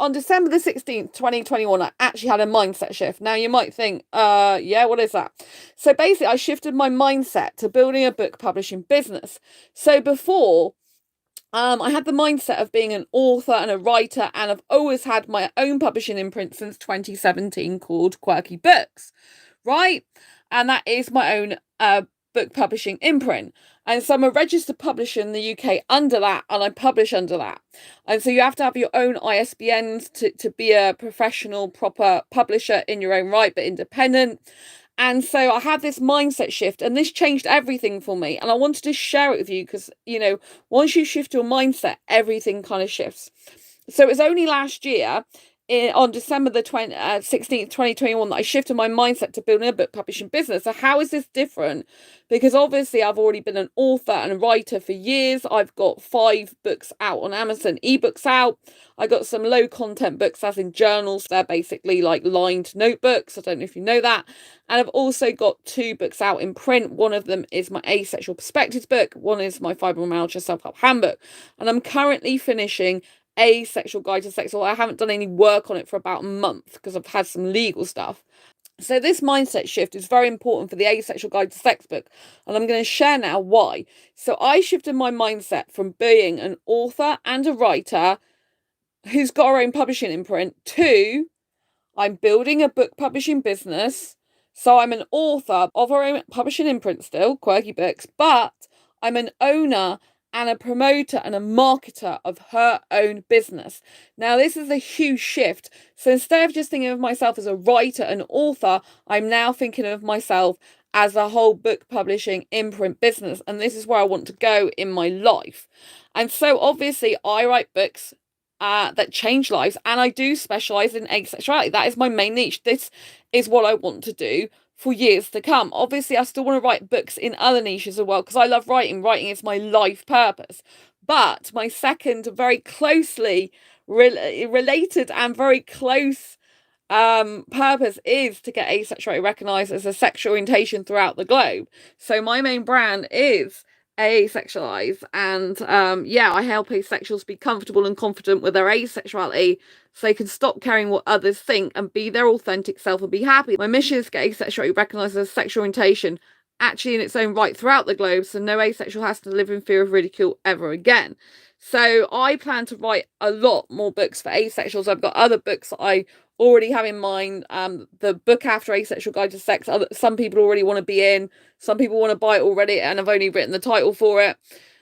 on December the 16th, 2021, I actually had a mindset shift. Now you might think, yeah, what is that? So basically, I shifted my mindset to building a book publishing business. So before, I had the mindset of being an author and a writer, and I've always had my own publishing imprint since 2017 called Quirky Books, right? And that is my own book publishing imprint. And so I'm a registered publisher in the UK under that, and I publish under that. And so you have to have your own ISBNs to be a professional, proper publisher in your own right, but independent. And so I had this mindset shift, and this changed everything for me. And I wanted to share it with you because, once you shift your mindset, everything kind of shifts. So it was only last year, on December the 16th, 2021, that I shifted my mindset to building a book publishing business. So how is this different? Because obviously I've already been an author and a writer for years. I've got 5 books out on Amazon, ebooks out. I got some low content books, as in journals. They're basically like lined notebooks. I don't know if you know that. And I've also got 2 books out in print. One of them is my Asexual Perspectives book. One is my Fibromyalgia Self-Help Handbook. And I'm currently finishing Asexual Guide to Sex. Well, I haven't done any work on it for about a month because I've had some legal stuff. So this mindset shift is very important for the Asexual Guide to Sex book, and I'm going to share now why. So I shifted my mindset from being an author and a writer who's got her own publishing imprint to I'm building a book publishing business. So I'm an author of her own publishing imprint still, Quirky Books, but I'm an owner and a promoter and a marketer of her own business. Now, this is a huge shift. So instead of just thinking of myself as a writer and author, I'm now thinking of myself as a whole book publishing imprint business. And this is where I want to go in my life. And so obviously I write books that change lives, and I do specialize in asexuality. That is my main niche. This is what I want to do for years to come. Obviously, I still want to write books in other niches as well because I love writing. Writing is my life purpose. But my second, very closely related and very close purpose is to get asexuality recognized as a sexual orientation throughout the globe. So my main brand is asexualize, and I help asexuals be comfortable and confident with their asexuality so they can stop caring what others think and be their authentic self and be happy. My mission is to get asexuality recognized as a sexual orientation actually in its own right throughout the globe, so no asexual has to live in fear of ridicule ever again. So I plan to write a lot more books for asexuals. I've got other books that I already have in mind. The book after Asexual Guide to Sex, some people already want to be in, some people want to buy it already, and I've only written the title for it.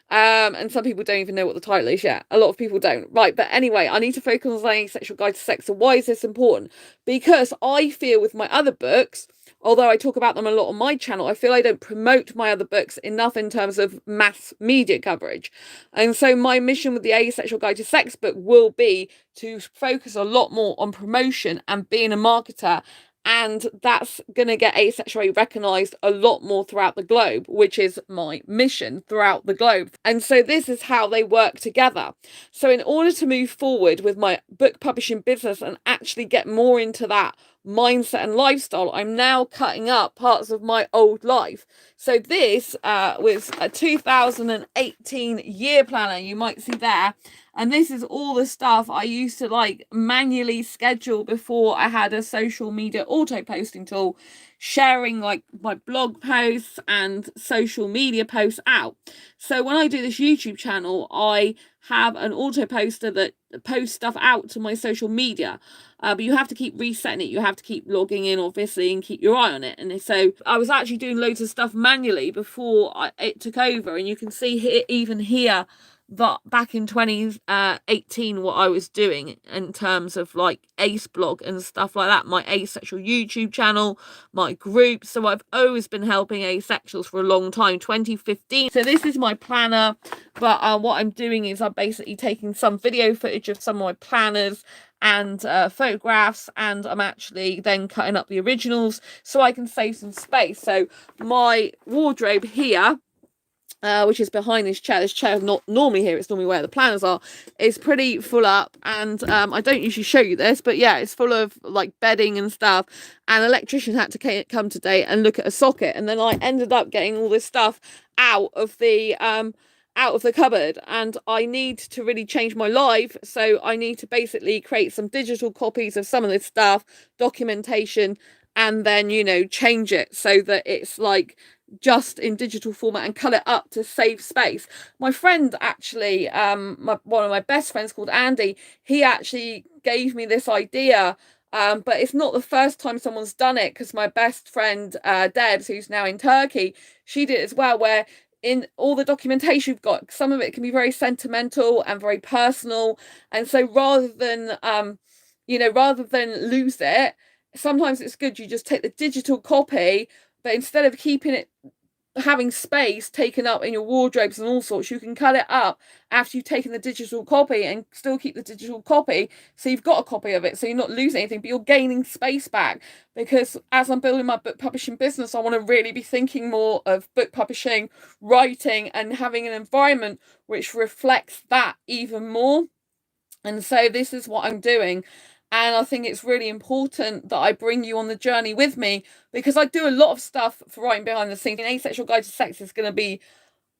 And some people don't even know what the title is yet. A lot of people don't. Right, but anyway, I need to focus on Asexual Guide to Sex. So why is this important? Because I feel with my other books, although I talk about them a lot on my channel, I feel I don't promote my other books enough in terms of mass media coverage. And so my mission with the Asexual Guide to Sex book will be to focus a lot more on promotion and being a marketer. And that's going to get asexuality recognized a lot more throughout the globe, which is my mission throughout the globe. And so this is how they work together. So in order to move forward with my book publishing business and actually get more into that mindset and lifestyle, I'm now cutting up parts of my old life. So this was a 2018 year planner, you might see there. And this is all the stuff I used to manually schedule before I had a social media auto posting tool, sharing my blog posts and social media posts out. So when I do this YouTube channel, I have an auto poster that posts stuff out to my social media. But you have to keep resetting it. You have to keep logging in, obviously, and keep your eye on it. And so I was actually doing loads of stuff manually before it took over. And you can see here, even here, that back in 2018 what I was doing in terms of Ace blog and stuff like that, my asexual YouTube channel, my group. So I've always been helping asexuals for a long time. 2015. So this is my planner, but what I'm doing is I'm basically taking some video footage of some of my planners and photographs, and I'm actually then cutting up the originals so I can save some space. So my wardrobe here, which is behind this chair is not normally here, it's normally where the planners are, is pretty full up. And I don't usually show you this, but yeah, it's full of bedding and stuff. And an electrician had to come today and look at a socket, and then I ended up getting all this stuff out of the out of the cupboard, and I need to really change my life. So I need to basically create some digital copies of some of this stuff, documentation, and then, change it so that it's like just in digital format and cut it up to save space. My friend actually, one of my best friends called Andy, he actually gave me this idea. But it's not the first time someone's done it, because my best friend, Debs, who's now in Turkey, she did it as well, where in all the documentation you've got, some of it can be very sentimental and very personal. And so rather than lose it, sometimes it's good you just take the digital copy, but instead of keeping it having space taken up in your wardrobes and all sorts, you can cut it up after you've taken the digital copy and still keep the digital copy, so you've got a copy of it, so you're not losing anything, but you're gaining space back. Because as I'm building my book publishing business, I want to really be thinking more of book publishing, writing, and having an environment which reflects that even more. And so this is what I'm doing. And I think it's really important that I bring you on the journey with me, because I do a lot of stuff for writing behind the scenes. Asexual Guide to Sex is going to be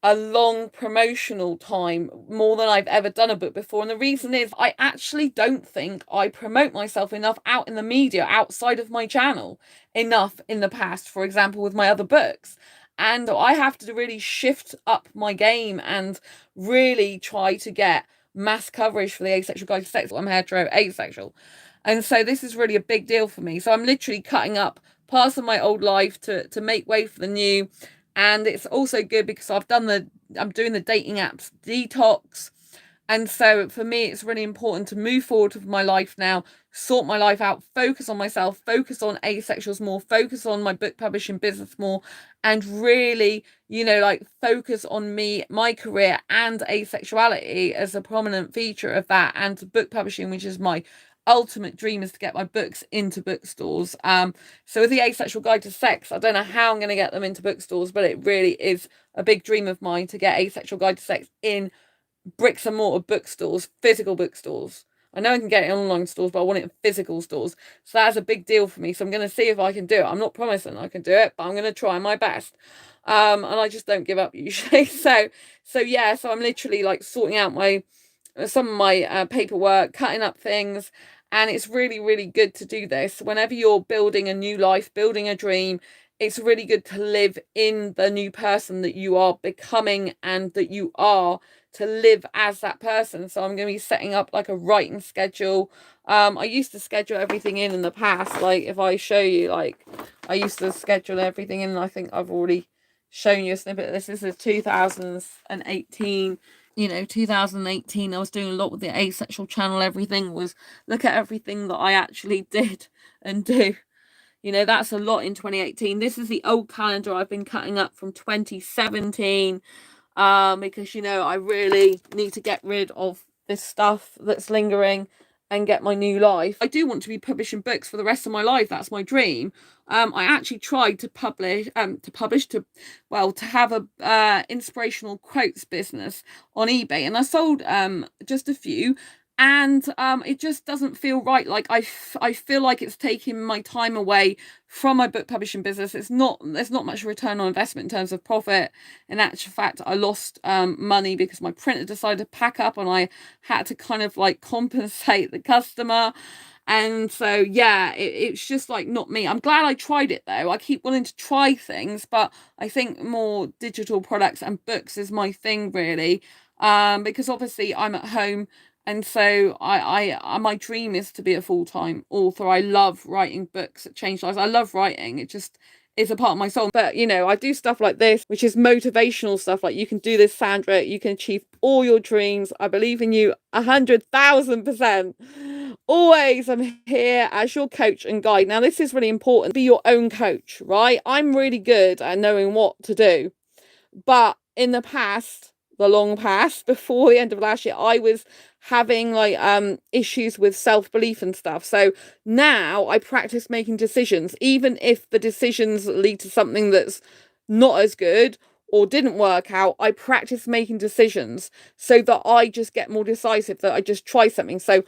a long promotional time, more than I've ever done a book before. And the reason is I actually don't think I promote myself enough out in the media outside of my channel enough in the past, for example, with my other books. And I have to really shift up my game and really try to get mass coverage for the Asexual Guide to Sex. I'm hetero, asexual. And so this is really a big deal for me. So I'm literally cutting up parts of my old life to make way for the new. And it's also good because I'm doing the dating apps detox. And so for me, it's really important to move forward with my life now, sort my life out, focus on myself, focus on asexuals more, focus on my book publishing business more, and really, focus on me, my career, and asexuality as a prominent feature of that, and book publishing, which is my ultimate dream, is to get my books into bookstores. So with the Asexual Guide to Sex, I don't know how I'm going to get them into bookstores, but it really is a big dream of mine to get Asexual Guide to Sex in bricks and mortar bookstores, physical bookstores. I know I can get it in online stores, but I want it in physical stores. So that's a big deal for me. So I'm going to see if I can do it. I'm not promising I can do it, but I'm going to try my best. And I just don't give up usually. So I'm literally like sorting out some of my paperwork, cutting up things. And it's really, really good to do this. Whenever you're building a new life, building a dream, it's really good to live in the new person that you are becoming, and that you are to live as that person. So I'm going to be setting up like a writing schedule. I used to schedule everything in the past. Like if I show you, like I used to schedule everything in. I think I've already shown you a snippet of this. This is 2018. 2018, I was doing a lot with the asexual channel. Everything was, look at everything that I actually did and do. That's a lot in 2018. This is the old calendar I've been cutting up from 2017, because, I really need to get rid of this stuff that's lingering and get my new life. I do want to be publishing books for the rest of my life. That's my dream. I actually tried to have a inspirational quotes business on eBay, and I sold just a few. And it just doesn't feel right. Like I feel like it's taking my time away from my book publishing business. There's not much return on investment in terms of profit. In actual fact, I lost money because my printer decided to pack up, and I had to kind of like compensate the customer. And so it's just like not me. I'm glad I tried it though. I keep wanting to try things, but I think more digital products and books is my thing really, because obviously I'm at home. And so my dream is to be a full-time author. I love writing books that change lives. I love writing. It just is a part of my soul. But, I do stuff like this, which is motivational stuff. Like, you can do this, Sandra. You can achieve all your dreams. I believe in you 100,000%. Always, I'm here as your coach and guide. Now, this is really important. Be your own coach, right? I'm really good at knowing what to do. But in the past, the long past, before the end of last year, I was having like issues with self-belief and stuff. So now I practice making decisions, even if the decisions lead to something that's not as good or didn't work out. I practice making decisions so that I just get more decisive, that I just try something. So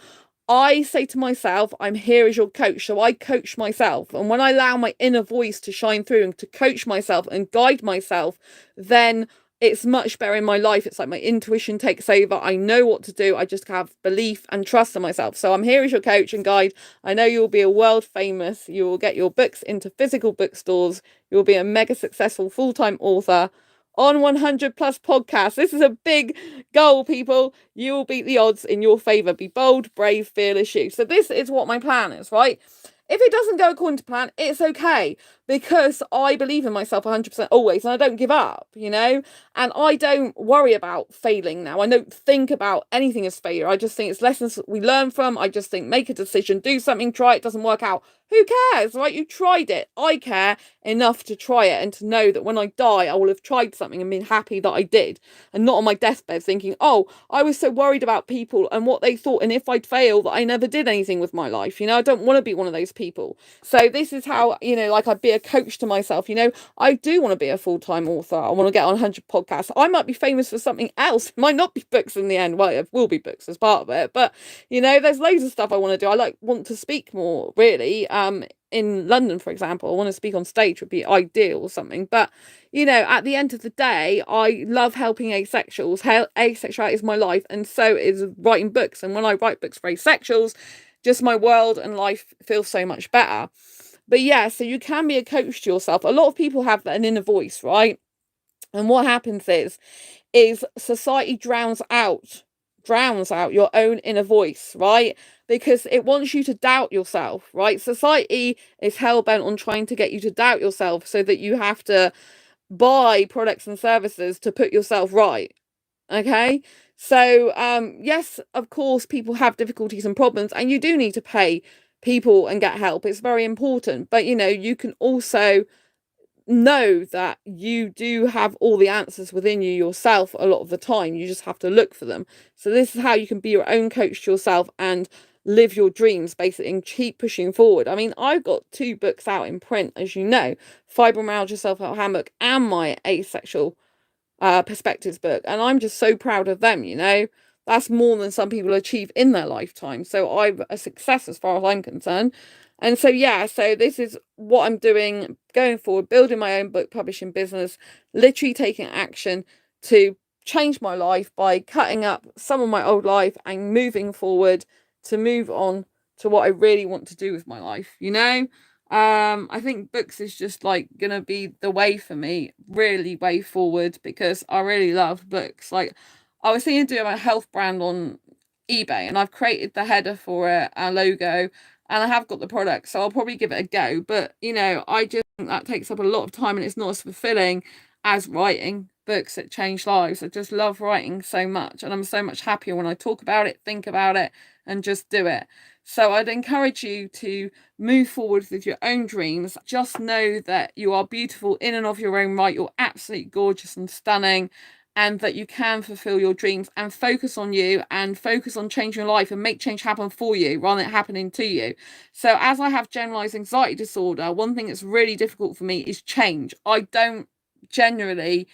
I say to myself, I'm here as your coach. So I coach myself. And when I allow my inner voice to shine through and to coach myself and guide myself, then it's much better in my life. It's like my intuition takes over. I know what to do. I just have belief and trust in myself. So I'm here as your coach and guide. I know you'll be a world famous. You will get your books into physical bookstores. You'll be a mega successful full-time author on 100 plus podcasts. This is a big goal, people. You will beat the odds in your favor. Be bold, brave, fearless you. So this is what my plan is, right? If it doesn't go according to plan, it's okay, because I believe in myself 100% always, and I don't give up, and I don't worry about failing now. I don't think about anything as failure. I just think it's lessons we learn from. I just think make a decision, do something, try it, doesn't work out. Who cares, right? You tried it. I care enough to try it and to know that when I die, I will have tried something and been happy that I did, and not on my deathbed thinking, oh, I was so worried about people and what they thought, and if I'd fail that I never did anything with my life. I don't want to be one of those people. So this is how, like I'd be a coach to myself. I do want to be a full-time author. I want to get on 100 podcasts. I might be famous for something else. It might not be books in the end. Well, it will be books as part of it, but there's loads of stuff I want to do. I want to speak more, really. In London, for example, I want to speak on stage, would be ideal or something. But at the end of the day, I love helping asexuals. Asexuality is my life, and so is writing books. And when I write books for asexuals, just my world and life feels so much better. But yeah, so you can be a coach to yourself. A lot of people have an inner voice, right? And what happens is society drowns out your own inner voice, right? Because it wants you to doubt yourself, right? Society is hell-bent on trying to get you to doubt yourself so that you have to buy products and services to put yourself right. Okay, so yes, of course, people have difficulties and problems, and you do need to pay people and get help. It's very important, but you can also know that you do have all the answers within you yourself a lot of the time. You just have to look for them. So this is how you can be your own coach to yourself and live your dreams, basically, and keep pushing forward. I mean, I've got 2 books out in print, as you know, Fibromyalgia Self-Help Handbook and my Asexual Perspectives book, and I'm just so proud of them. That's more than some people achieve in their lifetime, so I'm a success as far as I'm concerned. And so so this is what I'm doing going forward, building my own book publishing business, literally taking action to change my life by cutting up some of my old life and moving forward to move on to what I really want to do with my life. I think books is just like gonna be the way for me, really way forward, because I really love books. Like, I was thinking of doing a health brand on eBay, and I've created the header for it, a logo, and I have got the product, so I'll probably give it a go. But I just think that takes up a lot of time, and it's not as fulfilling as writing books that change lives. I just love writing so much, and I'm so much happier when I talk about it, think about it, and just do it. So I'd encourage you to move forward with your own dreams. Just know that you are beautiful in and of your own right. You're absolutely gorgeous and stunning, and that you can fulfill your dreams, and focus on you and focus on changing your life and make change happen for you rather than it happening to you. So as I have generalized anxiety disorder, one thing that's really difficult for me is change. I don't generally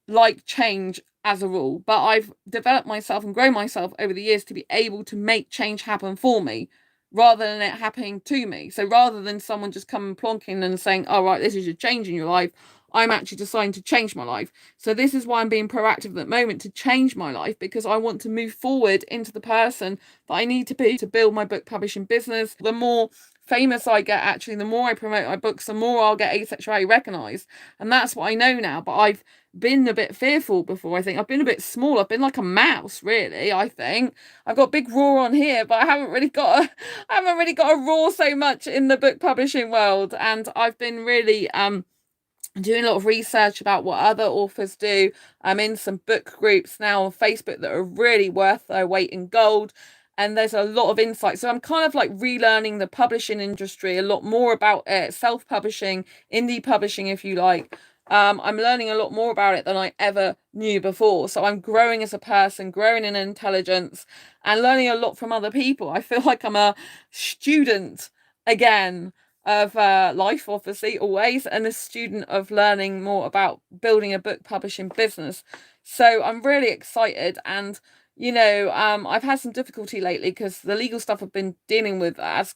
like change as a rule, but I've developed myself and grown myself over the years to be able to make change happen for me rather than it happening to me. So rather than someone just coming plonking and saying, oh, right, this is your change in your life, I'm actually deciding to change my life. So this is why I'm being proactive at the moment, to change my life, because I want to move forward into the person that I need to be to build my book publishing business. The more famous I get, actually, the more I promote my books, the more I'll get asexuality recognised. And that's what I know now. But I've been a bit fearful before. I think I've been a bit small. I've been like a mouse, really. I think I've got big roar on here, but I haven't really got a roar so much in the book publishing world. And I've been really doing a lot of research about what other authors do. I'm in some book groups now on Facebook that are really worth their weight in gold, and there's a lot of insight. So I'm kind of like relearning the publishing industry, a lot more about it, self-publishing, indie publishing, if you like. I'm learning a lot more about it than I ever knew before. So I'm growing as a person, growing in intelligence, and learning a lot from other people. I feel like I'm a student again of life, obviously, always, and a student of learning more about building a book publishing business. So I'm really excited, and I've had some difficulty lately because the legal stuff I've been dealing with has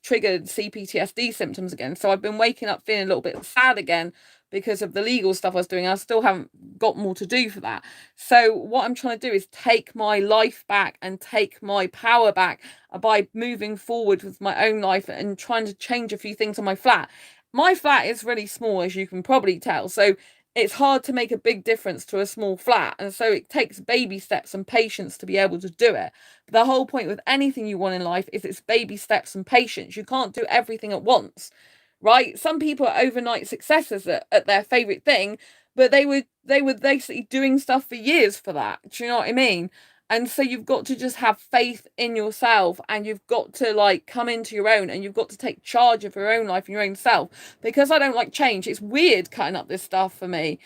triggered CPTSD symptoms again. So I've been waking up feeling a little bit sad again because of the legal stuff I was doing. I still haven't got more to do for that. So what I'm trying to do is take my life back and take my power back by moving forward with my own life and trying to change a few things on my flat. My flat is really small, as you can probably tell. So it's hard to make a big difference to a small flat. And so it takes baby steps and patience to be able to do it. But the whole point with anything you want in life is it's baby steps and patience. You can't do everything at once, right? Some people are overnight successes at their favorite thing, but they were basically doing stuff for years for that. Do you know what I mean? And so you've got to just have faith in yourself, and you've got to like come into your own, and you've got to take charge of your own life and your own self. Because I don't like change, it's weird cutting up this stuff for me.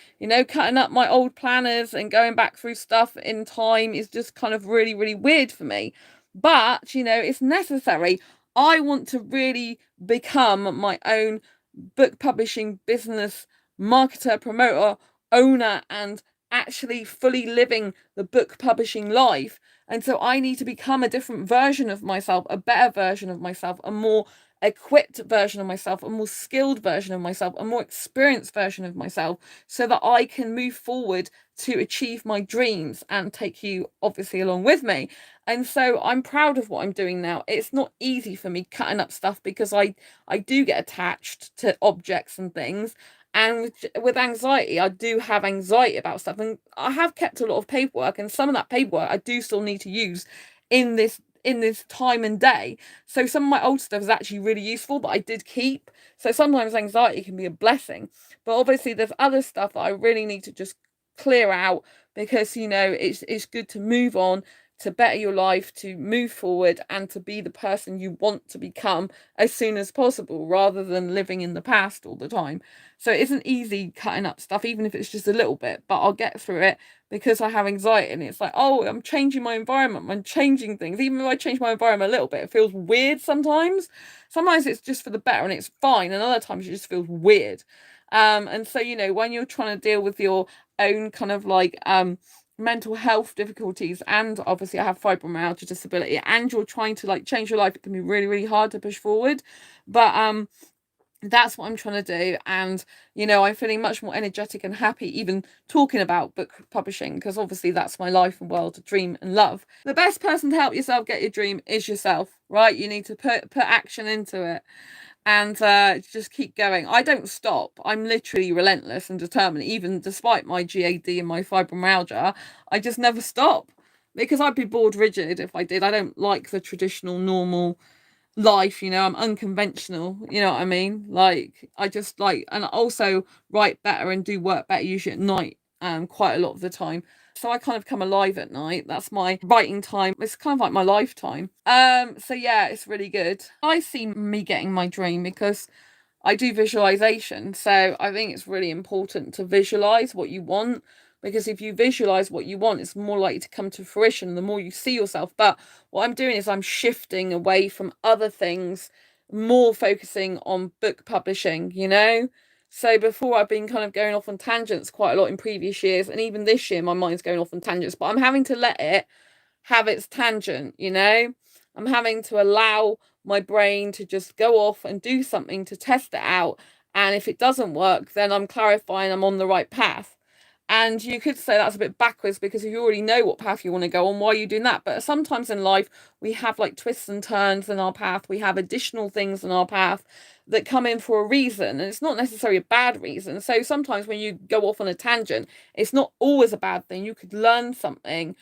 Cutting up my old planners and going back through stuff in time is just kind of really, really weird for me. But, it's necessary. I want to really become my own book publishing business marketer, promoter, owner, and actually fully living the book publishing life. And so I need to become a different version of myself, a better version of myself, a more equipped version of myself, a more skilled version of myself, a more experienced version of myself, so that I can move forward to achieve my dreams and take you obviously along with me. And so I'm proud of what I'm doing now. It's not easy for me cutting up stuff because I do get attached to objects and things. And with anxiety, I do have anxiety about stuff. And I have kept a lot of paperwork, and some of that paperwork I do still need to use in this time and day. So some of my old stuff is actually really useful that I did keep. So sometimes anxiety can be a blessing. But obviously there's other stuff that I really need to just clear out, because it's good to move on, to better your life, to move forward, and to be the person you want to become as soon as possible, rather than living in the past all the time. So it isn't easy cutting up stuff, even if it's just a little bit, but I'll get through it because I have anxiety. And it's like, oh, I'm changing my environment, I'm changing things. Even if I change my environment a little bit, it feels weird sometimes. Sometimes it's just for the better and it's fine, and other times it just feels weird. And so, when you're trying to deal with your own kind of like mental health difficulties, and obviously I have fibromyalgia disability, and you're trying to like change your life, it can be really, really hard to push forward. But that's what I'm trying to do. And I'm feeling much more energetic and happy even talking about book publishing, because obviously that's my life and world to dream and love. The best person to help yourself get your dream is yourself, right? You need to put action into it, and just keep going. I don't stop. I'm literally relentless and determined, even despite my GAD and my fibromyalgia. I just never stop, because I'd be bored rigid if I did. I don't like the traditional normal life. I'm unconventional, you know what I mean? Like, I just like, and I also write better and do work better usually at night, quite a lot of the time. So I kind of come alive at night. That's my writing time. It's kind of like my lifetime. So yeah, it's really good. I see me getting my dream because I do visualization. So I think it's really important to visualize what you want, because if you visualize what you want, it's more likely to come to fruition the more you see yourself. But what I'm doing is I'm shifting away from other things, more focusing on book publishing. So before, I've been kind of going off on tangents quite a lot in previous years, and even this year my mind's going off on tangents, but I'm having to let it have its tangent. I'm having to allow my brain to just go off and do something to test it out. And if it doesn't work, then I'm clarifying I'm on the right path. And you could say that's a bit backwards, because if you already know what path you want to go on, why are you doing that? But sometimes in life, we have like twists and turns in our path. We have additional things in our path that come in for a reason. And it's not necessarily a bad reason. So sometimes when you go off on a tangent, it's not always a bad thing. You could learn something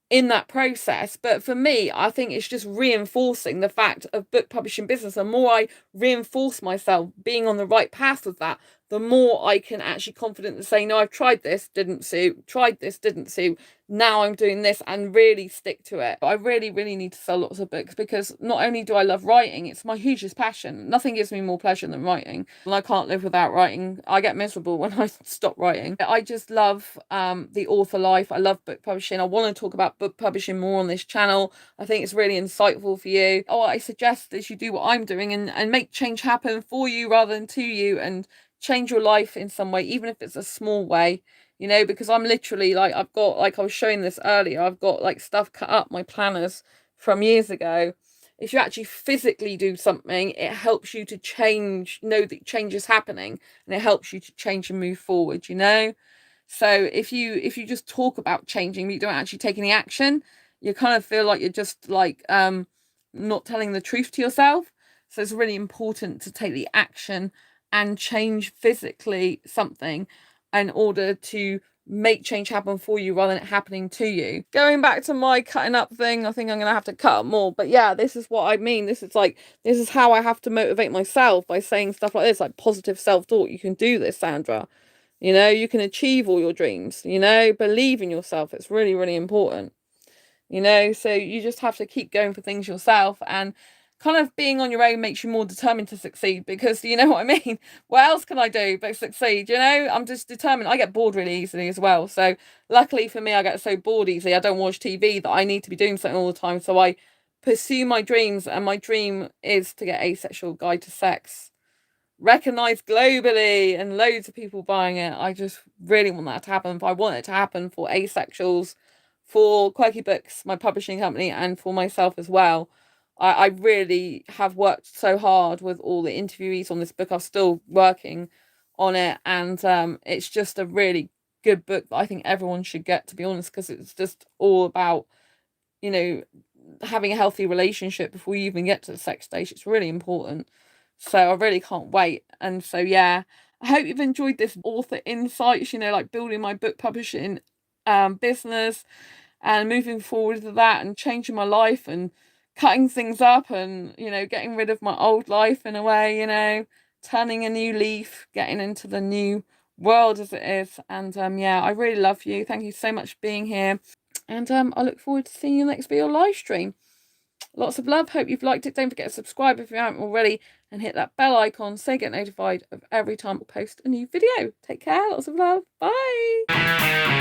in that process. But for me, I think it's just reinforcing the fact of book publishing business. The more I reinforce myself being on the right path with that, the more I can actually confidently say, no, I've tried this, didn't suit, tried this, didn't suit, now I'm doing this, and really stick to it. I really, really need to sell lots of books, because not only do I love writing, it's my hugest passion. Nothing gives me more pleasure than writing. And I can't live without writing. I get miserable when I stop writing. I just love the author life. I love book publishing. I want to talk about book publishing more on this channel. I think it's really insightful for you. What I suggest is you do what I'm doing, and make change happen for you rather than to you, and change your life in some way, even if it's a small way. you know, because I'm literally like, I've got, like I was showing this earlier, I've got like stuff cut up, my planners from years ago. If you actually physically do something, it helps you to know that change is happening, and it helps you to change and move forward, you know? So if you just talk about changing, but you don't actually take any action, you kind of feel like you're just like not telling the truth to yourself. So it's really important to take the action and change physically something in order to make change happen for you rather than it happening to you. Going back to my cutting up thing, I think I'm gonna have to cut up more. But yeah, this is what I mean. This is how I have to motivate myself, by saying stuff like this, like positive self-talk. You can do this, Sandra. You know, you can achieve all your dreams. You know, believe in yourself. It's really, really important. You know, so you just have to keep going for things yourself, and kind of being on your own makes you more determined to succeed, because you know what I mean? What else can I do but succeed? You know, I'm just determined. I get bored really easily as well. So luckily for me, I get so bored easily. I don't watch TV that I need to be doing something all the time. So I pursue my dreams, and my dream is to get Asexual Guide to Sex recognized globally and loads of people buying it. I just really want that to happen. I want it to happen for asexuals, for Quirky Books, my publishing company, and for myself as well. I really have worked so hard with all the interviewees on this book. I'm still working on it, and it's just a really good book that I think everyone should get, to be honest, because it's just all about, you know, having a healthy relationship before you even get to the sex stage. It's really important. So I really can't wait. And so, yeah, I hope you've enjoyed this author insights, you know, like building my book publishing business and moving forward with that and changing my life and cutting things up and, you know, getting rid of my old life in a way, you know, turning a new leaf, getting into the new world as it is. And yeah, I really love you. Thank you so much for being here. And I look forward to seeing you next video live stream. Lots of love. Hope you've liked it. Don't forget to subscribe if you haven't already, and hit that bell icon so you get notified of every time I post a new video. Take care. Lots of love. Bye.